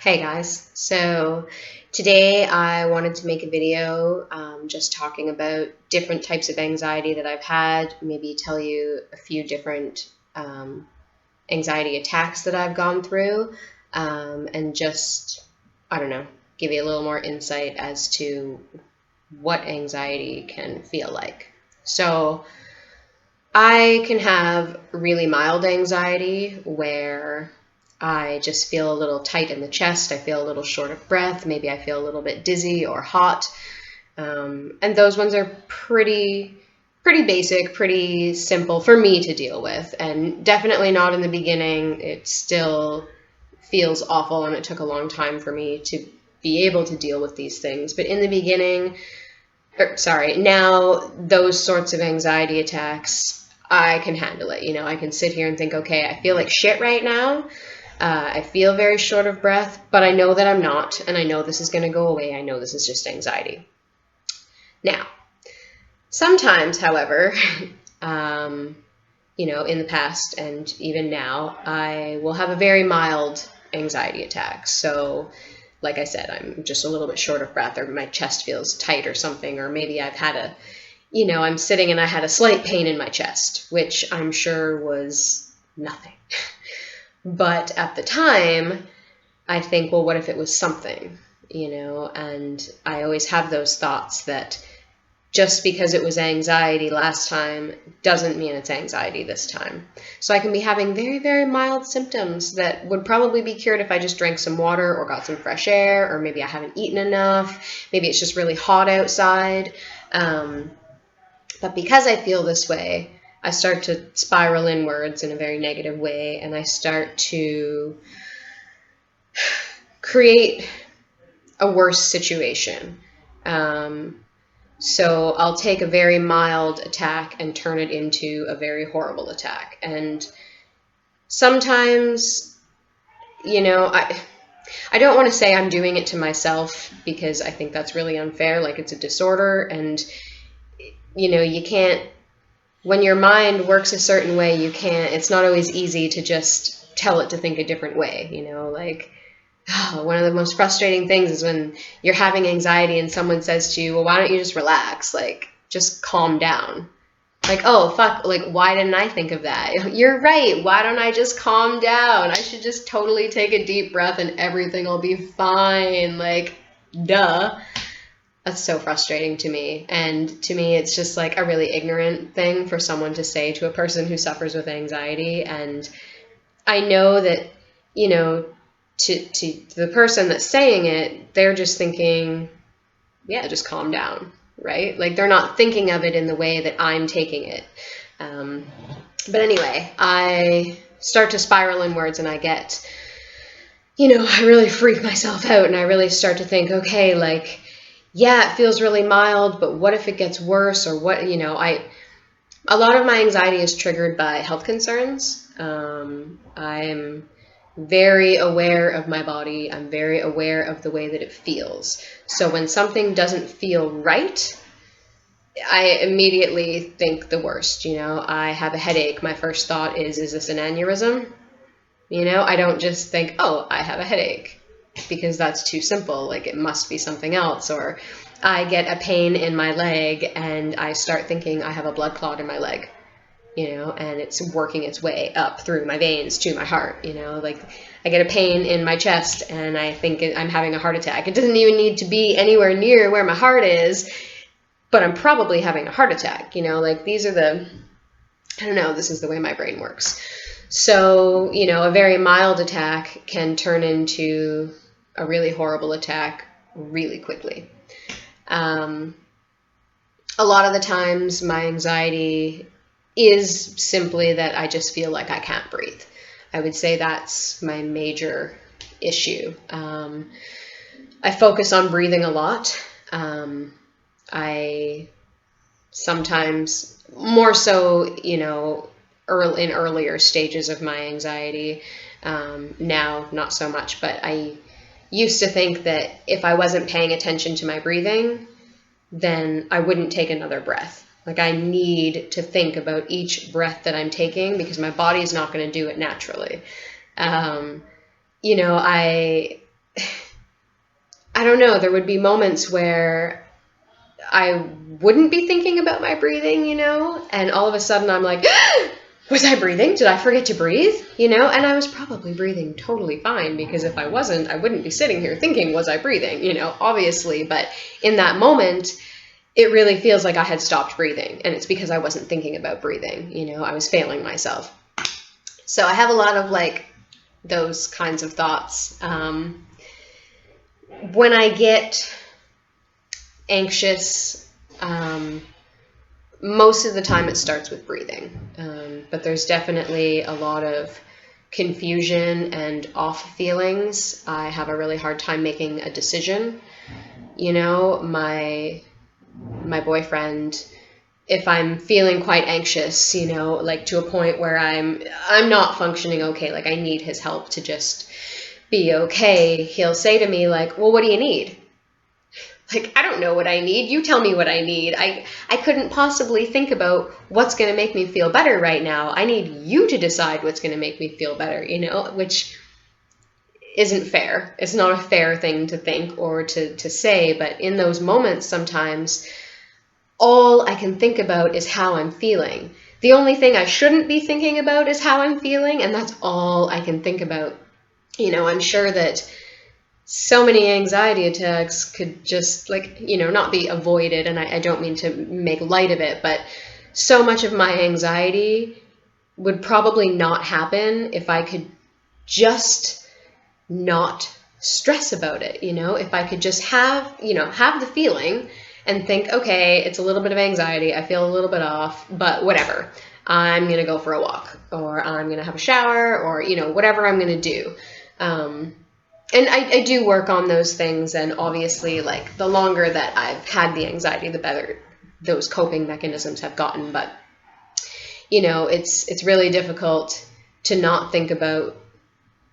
Hey guys, so today I wanted to make a video just talking about different types of anxiety that I've had, maybe tell you a few different anxiety attacks that I've gone through, and just, I don't know, give you a little more insight as to what anxiety can feel like. So I can have really mild anxiety where I just feel a little tight in the chest. I feel a little short of breath. Maybe I feel a little bit dizzy or hot. And those ones are pretty basic, pretty simple for me to deal with. And definitely not in the beginning. It still feels awful, and it took a long time for me to be able to deal with these things. But in the beginning, now those sorts of anxiety attacks, I can handle it. I can sit here and think, okay, I feel like shit right now. I feel very short of breath, but I know that I'm not, and I know this is going to go away. I know this is just anxiety. Now, sometimes, however, in the past and even now, I will have a very mild anxiety attack. So, like I said, I'm just a little bit short of breath, or my chest feels tight or something, or maybe I've had I'm sitting and I had a slight pain in my chest, which I'm sure was nothing. But at the time, I think, well, what if it was something, and I always have those thoughts that just because it was anxiety last time doesn't mean it's anxiety this time. So I can be having very, very mild symptoms that would probably be cured if I just drank some water or got some fresh air, or maybe I haven't eaten enough. Maybe it's just really hot outside. But because I feel this way, I start to spiral inwards in a very negative way, and I start to create a worse situation. So I'll take a very mild attack and turn it into a very horrible attack. And sometimes, I don't want to say I'm doing it to myself, because I think that's really unfair. Like, it's a disorder, and you can't, when your mind works a certain way, it's not always easy to just tell it to think a different way, one of the most frustrating things is when you're having anxiety and someone says to you, well, why don't you just relax? Like, just calm down. Like, oh, fuck, like, why didn't I think of that? You're right. Why don't I just calm down? I should just totally take a deep breath and everything will be fine. Like, duh. That's so frustrating to me. And to me, it's just like a really ignorant thing for someone to say to a person who suffers with anxiety. And I know that, to the person that's saying it, they're just thinking, yeah, just calm down, right? Like, they're not thinking of it in the way that I'm taking it. But anyway, I start to spiral inwards, and I get, I really freak myself out, and I really start to think, okay, like, yeah, it feels really mild, but what if it gets worse? Or what, a lot of my anxiety is triggered by health concerns. I'm very aware of my body. I'm very aware of the way that it feels. So when something doesn't feel right, I immediately think the worst. I have a headache. My first thought is this an aneurysm? I don't just think, oh, I have a headache, because that's too simple. Like, it must be something else. Or I get a pain in my leg and I start thinking I have a blood clot in my leg, and it's working its way up through my veins to my heart, like, I get a pain in my chest and I think I'm having a heart attack. It doesn't even need to be anywhere near where my heart is, but I'm probably having a heart attack, like, these are I don't know, this is the way my brain works. So, a very mild attack can turn into a really horrible attack really quickly. A lot of the times my anxiety is simply that I just feel like I can't breathe. I would say that's my major issue. I focus on breathing a lot. I sometimes, more so, in earlier stages of my anxiety, now not so much, but I used to think that if I wasn't paying attention to my breathing, then I wouldn't take another breath. Like, I need to think about each breath that I'm taking, because my body is not going to do it naturally. I I don't know, there would be moments where I wouldn't be thinking about my breathing, and all of a sudden I'm like, was I breathing? Did I forget to breathe? And I was probably breathing totally fine, because if I wasn't, I wouldn't be sitting here thinking, was I breathing? Obviously, but in that moment, it really feels like I had stopped breathing, and it's because I wasn't thinking about breathing. I was failing myself. So I have a lot of like those kinds of thoughts. When I get anxious, most of the time it starts with breathing, but there's definitely a lot of confusion and off feelings. I have a really hard time making a decision. My boyfriend, if I'm feeling quite anxious, like to a point where I'm not functioning okay, like I need his help to just be okay, he'll say to me like, well, what do you need? Like, I don't know what I need. You tell me what I need. I couldn't possibly think about what's going to make me feel better right now. I need you to decide what's going to make me feel better, which isn't fair. It's not a fair thing to think or to say, but in those moments, sometimes all I can think about is how I'm feeling. The only thing I shouldn't be thinking about is how I'm feeling, and that's all I can think about. I'm sure that so many anxiety attacks could just not be avoided, and I don't mean to make light of it, but so much of my anxiety would probably not happen if I could just not stress about it. If I could just have the feeling and think, okay, it's a little bit of anxiety, I feel a little bit off, but whatever, I'm going to go for a walk, or I'm going to have a shower, or, whatever I'm going to do. And I do work on those things, and obviously, like, the longer that I've had the anxiety, the better those coping mechanisms have gotten. But, it's really difficult to not think about,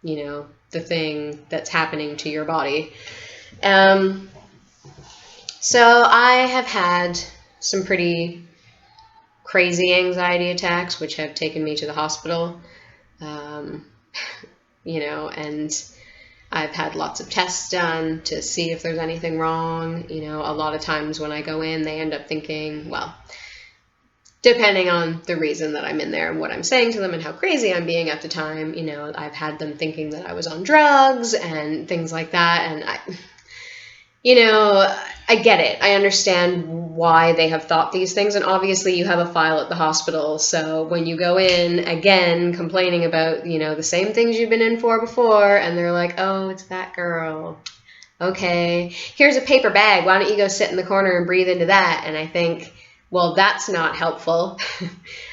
the thing that's happening to your body. So I have had some pretty crazy anxiety attacks, which have taken me to the hospital, and I've had lots of tests done to see if there's anything wrong. A lot of times when I go in, they end up thinking, well, depending on the reason that I'm in there and what I'm saying to them and how crazy I'm being at the time, I've had them thinking that I was on drugs and things like that. And I get it. I understand why they have thought these things. And obviously you have a file at the hospital. So when you go in again, complaining about, the same things you've been in for before, and they're like, oh, it's that girl. Okay, here's a paper bag. Why don't you go sit in the corner and breathe into that? And I think, well, that's not helpful.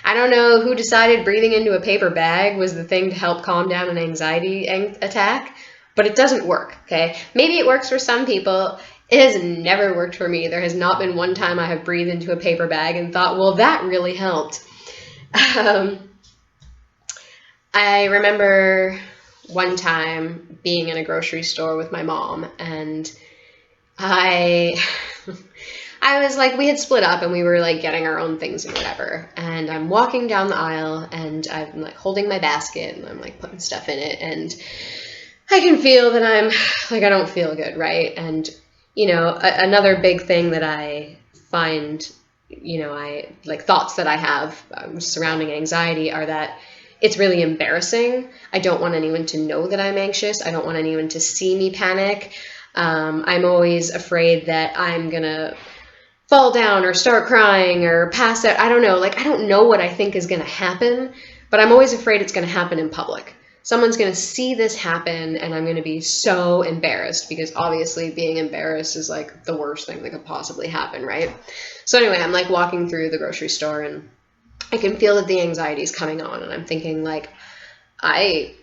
I don't know who decided breathing into a paper bag was the thing to help calm down an anxiety attack, but it doesn't work, okay? Maybe it works for some people. It has never worked for me. There has not been one time I have breathed into a paper bag and thought, well, that really helped. I remember one time being in a grocery store with my mom, and I was like, we had split up and we were like getting our own things and whatever. And I'm walking down the aisle and I'm like holding my basket and I'm like putting stuff in it. And I can feel that I'm like, I don't feel good, right? And, another big thing that I find, thoughts that I have surrounding anxiety are that it's really embarrassing. I don't want anyone to know that I'm anxious. I don't want anyone to see me panic. I'm always afraid that I'm going to fall down or start crying or pass out. I don't know. I don't know what I think is going to happen, but I'm always afraid it's going to happen in public. Someone's going to see this happen and I'm going to be so embarrassed, because obviously being embarrassed is like the worst thing that could possibly happen, right? So anyway, I'm like walking through the grocery store and I can feel that the anxiety is coming on, and I'm thinking like, I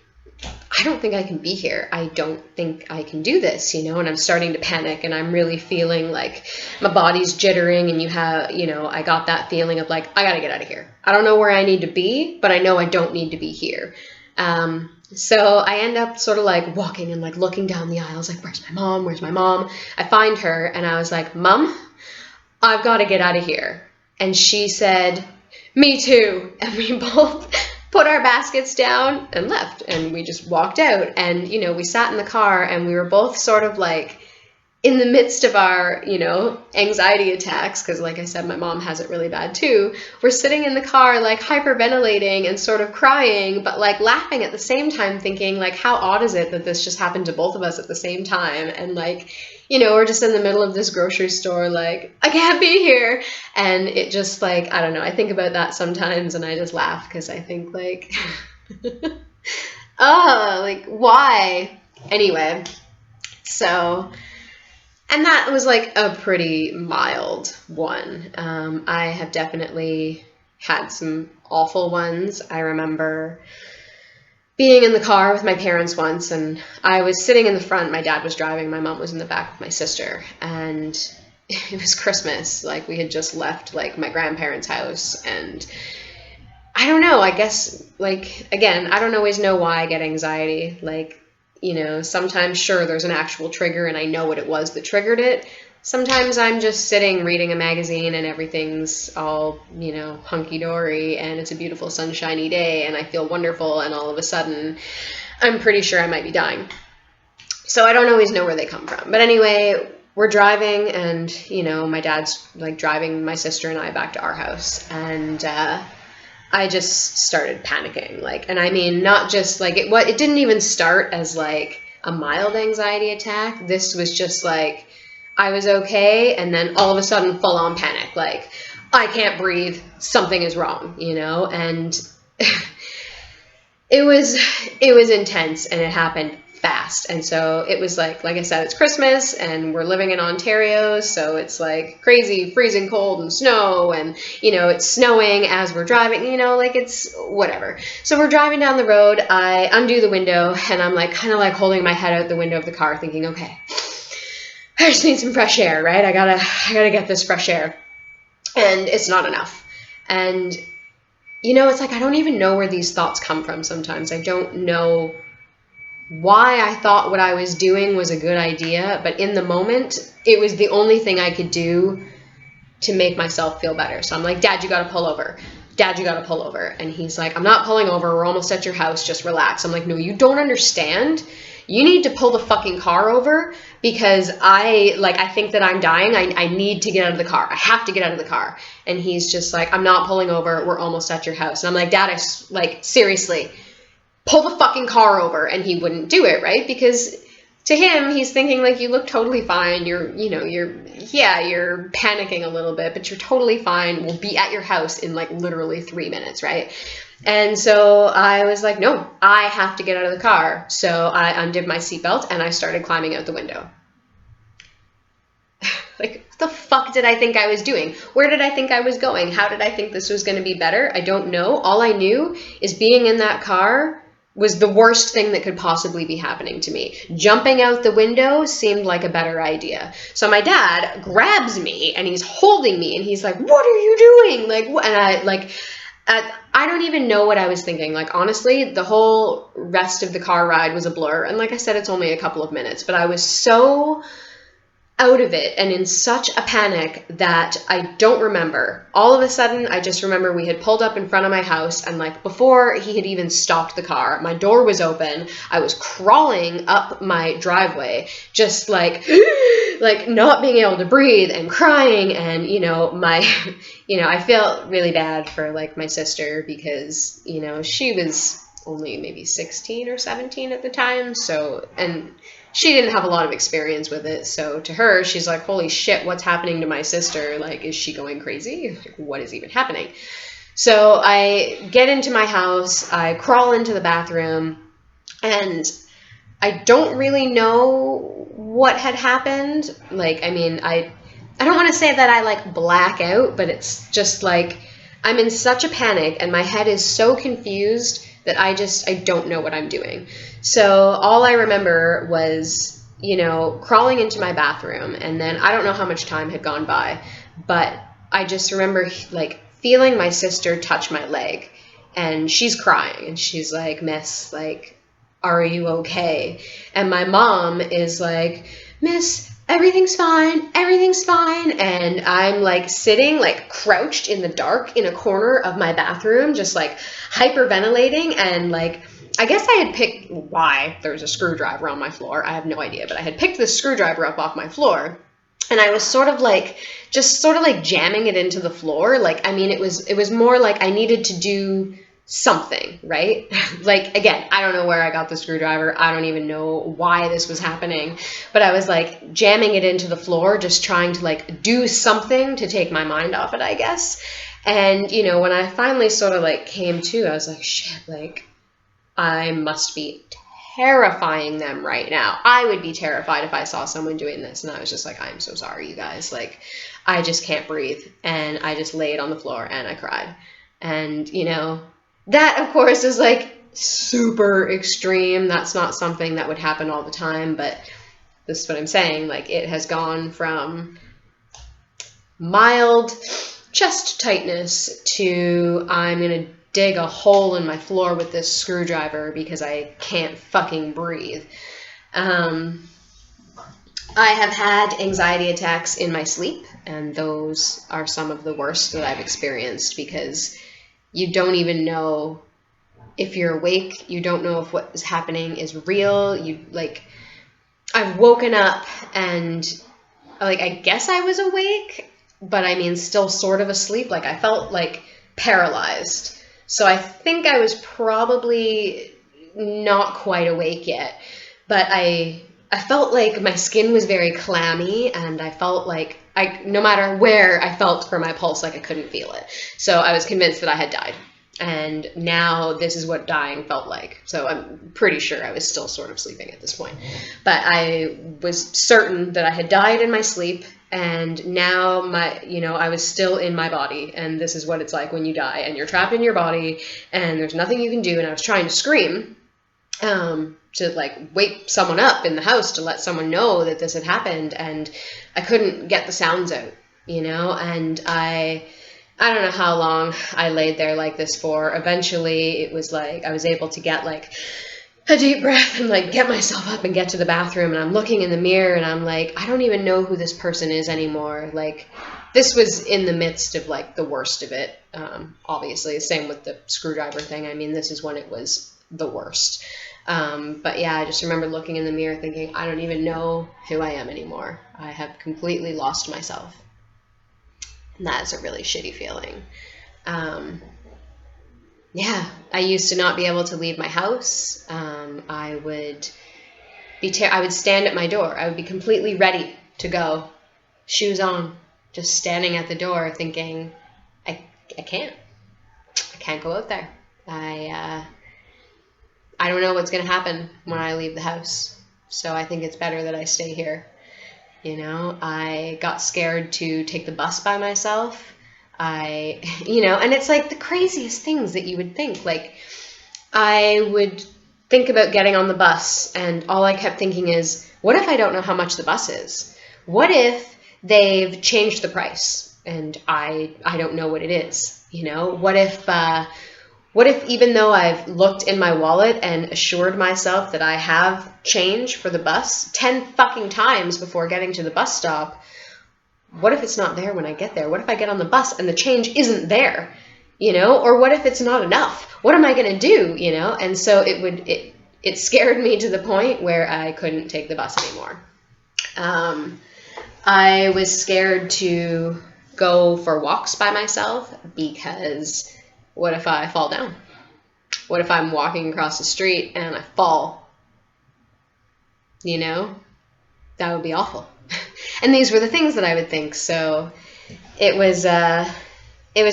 don't think I can be here. I don't think I can do this, and I'm starting to panic, and I'm really feeling like my body's jittering, and I got that feeling of like, I got to get out of here. I don't know where I need to be, but I know I don't need to be here. So I end up sort of like walking and like looking down the aisles, like, where's my mom? Where's my mom? I find her and I was like, Mom, I've got to get out of here. And she said, me too. And we both put our baskets down and left, and we just walked out. And, we sat in the car and we were both sort of like in the midst of our, anxiety attacks, because like I said, my mom has it really bad too, we're sitting in the car like hyperventilating and sort of crying, but like laughing at the same time, thinking like, how odd is it that this just happened to both of us at the same time? And like, we're just in the middle of this grocery store, like, I can't be here. And it just like, I don't know, I think about that sometimes and I just laugh because I think like, like why? Anyway, so... And that was like a pretty mild one. I have definitely had some awful ones. I remember being in the car with my parents once, and I was sitting in the front. My dad was driving. My mom was in the back with my sister. And it was Christmas. Like, we had just left like my grandparents' house. And I don't know. I guess, like, again, I don't always know why I get anxiety. Like, sometimes, sure, there's an actual trigger and I know what it was that triggered it. Sometimes I'm just sitting reading a magazine and everything's all, hunky-dory and it's a beautiful sunshiny day and I feel wonderful, and all of a sudden I'm pretty sure I might be dying. So I don't always know where they come from. But anyway, we're driving and, my dad's like driving my sister and I back to our house, and I just started panicking, and I mean, not just like it didn't even start as like a mild anxiety attack. This was just like, I was okay. And then all of a sudden full on panic, like I can't breathe, something is wrong, and it was intense and it happened fast. And so it was like I said, it's Christmas and we're living in Ontario, so it's like crazy freezing cold and snow, and it's snowing as we're driving, like it's whatever. So we're driving down the road. I undo the window and I'm like kind of like holding my head out the window of the car thinking, okay, I just need some fresh air, right? I gotta get this fresh air. And it's not enough. And it's like I don't even know where these thoughts come from sometimes. I don't know why I thought what I was doing was a good idea, but in the moment, it was the only thing I could do to make myself feel better. So I'm like, Dad, you gotta pull over. Dad, you gotta pull over. And he's like, I'm not pulling over. We're almost at your house. Just relax. I'm like, no, you don't understand. You need to pull the fucking car over because I think that I'm dying. I need to get out of the car. I have to get out of the car. And he's just like, I'm not pulling over. We're almost at your house. And I'm like, Dad, seriously, pull the fucking car over. And he wouldn't do it, right? Because to him, he's thinking like, you look totally fine. You're panicking a little bit, but you're totally fine. We'll be at your house in like literally 3 minutes, right? And so I was like, no, I have to get out of the car. So I undid my seatbelt and I started climbing out the window. Like, what the fuck did I think I was doing? Where did I think I was going? How did I think this was going to be better? I don't know. All I knew is being in that car was the worst thing that could possibly be happening to me. Jumping out the window seemed like a better idea. So my dad grabs me and he's holding me and he's like, what are you doing? Like, and I don't even know what I was thinking. Like, honestly, the whole rest of the car ride was a blur. And like I said, it's only a couple of minutes, but I was so out of it and in such a panic that I don't remember. All of a sudden, I just remember we had pulled up in front of my house, and like before he had even stopped the car, my door was open. I was crawling up my driveway, just like not being able to breathe and crying. And, I felt really bad for like my sister because, she was only maybe 16 or 17 at the time. So, and she didn't have a lot of experience with it. So to her, she's like, holy shit, what's happening to my sister? Like, is she going crazy? Like, what is even happening? So I get into my house, I crawl into the bathroom, and I don't really know what had happened. Like, I mean, I don't want to say that I like black out, but it's just like I'm in such a panic and my head is so confused that I don't know what I'm doing. So all I remember was, crawling into my bathroom, and then I don't know how much time had gone by, but I just remember like feeling my sister touch my leg, and she's crying and she's like, Miss, like, are you okay? And my mom is like, Miss, everything's fine. And I'm like sitting like crouched in the dark in a corner of my bathroom, just like hyperventilating and like I guess I had picked why there's a screwdriver on my floor. I have no idea, but I had picked this screwdriver up off my floor, and I was sort of like jamming it into the floor. Like, I mean, it was more like I needed to do something, right? Like, again, I don't know where I got the screwdriver. I don't even know why this was happening, but I was like jamming it into the floor, just trying to like do something to take my mind off it, I guess. And, you know, when I finally sort of like came to, I was like, shit, like, I must be terrifying them right now. I would be terrified if I saw someone doing this. And I was just like, I'm so sorry, you guys. Like, I just can't breathe. And I just laid on the floor and I cried. And, you know, that, of course, is like super extreme. That's not something that would happen all the time. But this is what I'm saying. Like, it has gone from mild chest tightness to I'm going to dig a hole in my floor with this screwdriver because I can't fucking breathe. I have had anxiety attacks in my sleep, and those are some of the worst that I've experienced because you don't even know if you're awake. You don't know if what is happening is real. I've woken up and like, I guess I was awake, but I mean, still sort of asleep. Like, I felt like paralyzed. So I think I was probably not quite awake yet, but I felt like my skin was very clammy, and I felt like no matter where I felt for my pulse, like I couldn't feel it. So I was convinced that I had died. And now this is what dying felt like. So I'm pretty sure I was still sort of sleeping at this point. But I was certain that I had died in my sleep, and now I was still in my body, and this is what it's like when you die and you're trapped in your body and there's nothing you can do. And I was trying to scream to like wake someone up in the house to let someone know that this had happened, and I couldn't get the sounds out, and I don't know how long I laid there like this for. Eventually it was like I was able to get like a deep breath and like get myself up and get to the bathroom, and I'm looking in the mirror and I'm like, I don't even know who this person is anymore. Like, this was in the midst of like the worst of it. Obviously, same with the screwdriver thing. I mean, this is when it was the worst. But yeah, I just remember looking in the mirror thinking, I don't even know who I am anymore. I have completely lost myself. And that's a really shitty feeling. Yeah, I used to not be able to leave my house. I would stand at my door. I would be completely ready to go, shoes on, just standing at the door thinking, I can't go out there. I don't know what's going to happen when I leave the house. So I think it's better that I stay here. I got scared to take the bus by myself. And it's like the craziest things that you would think. Like, I would think about getting on the bus, and all I kept thinking is, what if I don't know how much the bus is? What if they've changed the price and I don't know what it is? What if even though I've looked in my wallet and assured myself that I have change for the bus 10 fucking times before getting to the bus stop, what if it's not there when I get there? What if I get on the bus and the change isn't there? Or what if it's not enough? What am I going to do? And so it scared me to the point where I couldn't take the bus anymore. I was scared to go for walks by myself because what if I fall down? What if I'm walking across the street and I fall? That would be awful. And these were the things that I would think. So it was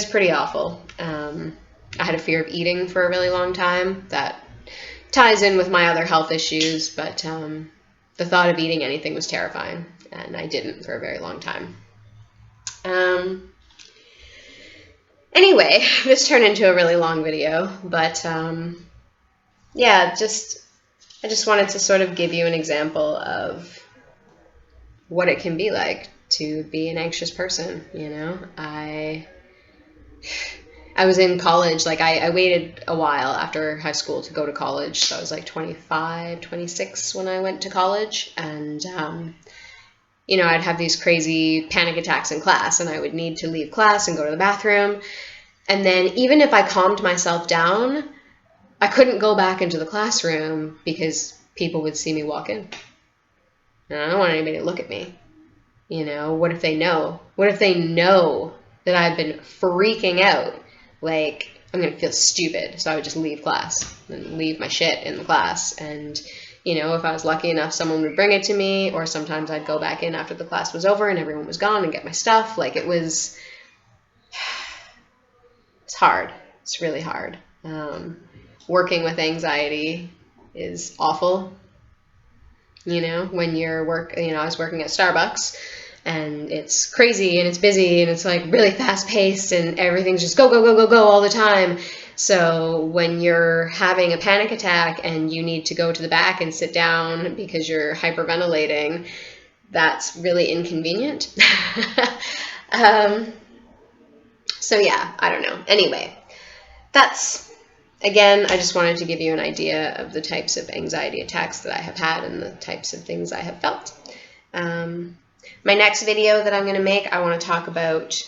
pretty awful. I had a fear of eating for a really long time. That ties in with my other health issues, but the thought of eating anything was terrifying, and I didn't for a very long time. Anyway, this turned into a really long video, but yeah, I just wanted to sort of give you an example of what it can be like to be an anxious person. I was in college. Like, I waited a while after high school to go to college. So I was like 25, 26 when I went to college. And, I'd have these crazy panic attacks in class, and I would need to leave class and go to the bathroom. And then even if I calmed myself down, I couldn't go back into the classroom because people would see me walk in. And I don't want anybody to look at me. You know, what if they know? What if they know that I've been freaking out? Like, I'm going to feel stupid. So I would just leave class and leave my shit in the class. And, you know, if I was lucky enough, someone would bring it to me, or sometimes I'd go back in after the class was over and everyone was gone and get my stuff. Like, it's hard. It's really hard. Working with anxiety is awful. You know, when I was working at Starbucks, and it's crazy and it's busy and it's like really fast paced and everything's just go, go, go, go, go all the time. So when you're having a panic attack and you need to go to the back and sit down because you're hyperventilating, that's really inconvenient. So yeah, I don't know. Anyway, again, I just wanted to give you an idea of the types of anxiety attacks that I have had and the types of things I have felt. My next video that I'm going to make, I want to talk about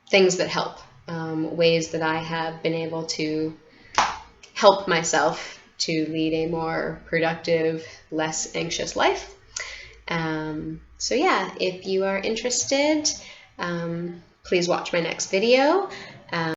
things that help, ways that I have been able to help myself to lead a more productive, less anxious life. So yeah, if you are interested, please watch my next video.